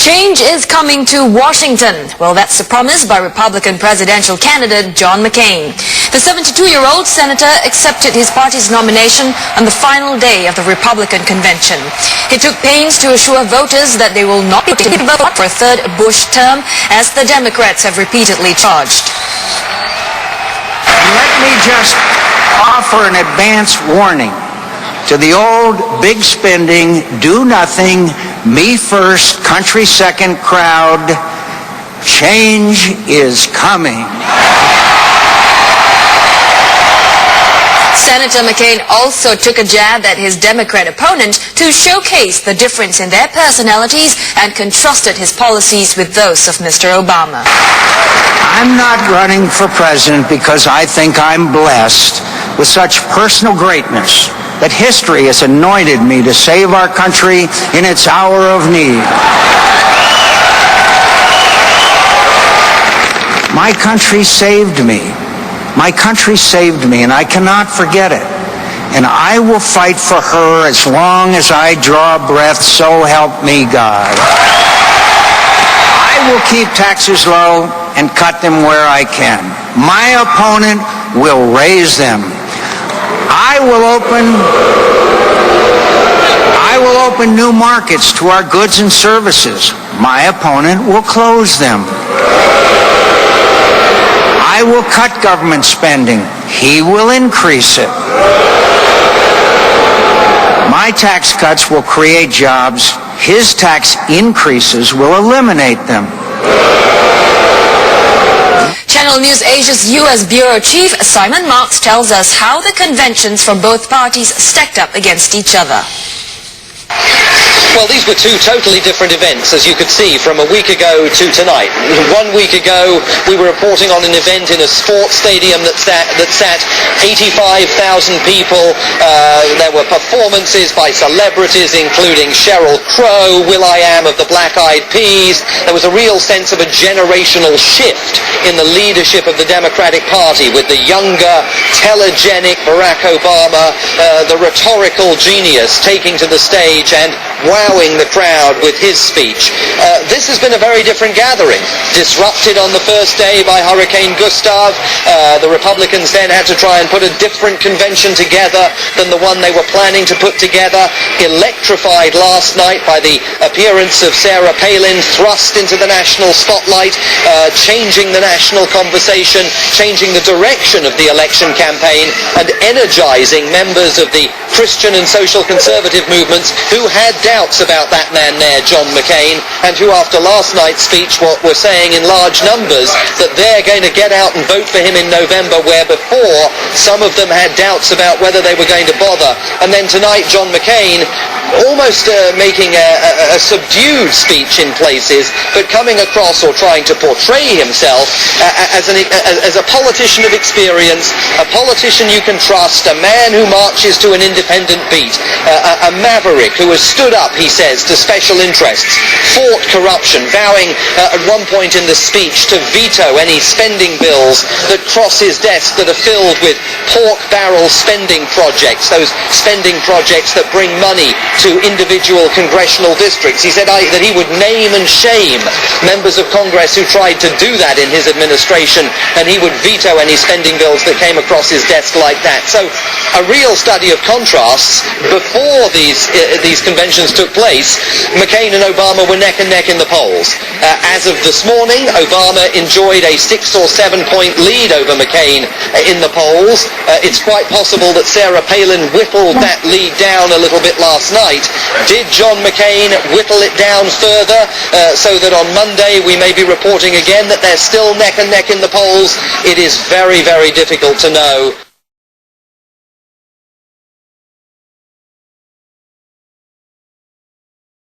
Change is coming to Washington. Well, that's the promise by Republican presidential candidate John McCain. The 72-year-old senator accepted his party's nomination on the final day of the Republican convention. He took pains to assure voters that they will not be able to vote for a third Bush term, as the Democrats have repeatedly charged. Let me just offer an advance warning to the old, big spending, do nothing, me first, country second crowd. Change is coming. Senator McCain also took a jab at his Democrat opponent to showcase the difference in their personalities and contrasted his policies with those of Mr. Obama. I'm not running for president because I think I'm blessed with such personal greatness that history has anointed me to save our country in its hour of need. My country saved me. My country saved me, and I cannot forget it. And I will fight for her as long as I draw breath, so help me God. I will keep taxes low and cut them where I can. My opponent will raise them. I will open new markets to our goods and services. My opponent will close them. I will cut government spending. He will increase it. My tax cuts will create jobs. His tax increases will eliminate them. Channel News Asia's U.S. Bureau Chief Simon Marks tells us how the conventions from both parties stacked up against each other. Well, these were two totally different events, as you could see, from a week ago to tonight. 1 week ago, we were reporting on an event in a sports stadium that sat 85,000 people. There were performances by celebrities, including Sheryl Crow, will.i.am of the Black Eyed Peas. There was a real sense of a generational shift in the leadership of the Democratic Party, with the younger, telegenic Barack Obama, the rhetorical genius, taking to the stage and wowing the crowd with his speech. This has been a very different gathering. Disrupted on the first day by Hurricane Gustav, the Republicans then had to try and put a different convention together than the one they were planning to put together. Electrified last night by the appearance of Sarah Palin, thrust into the national spotlight, changing the national conversation, changing the direction of the election campaign, and energizing members of the Christian and social conservative movements who had doubts about that man there, John McCain, and who after last night's speech were saying in large numbers that they're going to get out and vote for him in November, where before some of them had doubts about whether they were going to bother. And then tonight, John McCain almost making a subdued speech in places, but coming across or trying to portray himself as a politician of experience, a politician you can trust, a man who marches to an independent beat, a maverick who has stood up, he says, to special interests, fought corruption, vowing at one point in the speech to veto any spending bills that cross his desk that are filled with pork barrel spending projects, those spending projects that bring money to individual congressional districts. He said that he would name and shame members of Congress who tried to do that in his administration, and he would veto any spending bills that came across his desk like that. So a real study of contrasts. Before these conventions took place, McCain and Obama were neck and neck in the polls. As of this morning, Obama enjoyed a 6 or 7 point lead over McCain in the polls. It's quite possible that Sarah Palin whittled that lead down a little bit last night. Did John McCain whittle it down further so that on Monday we may be reporting again that they're still neck and neck in the polls? It is very, very difficult to know.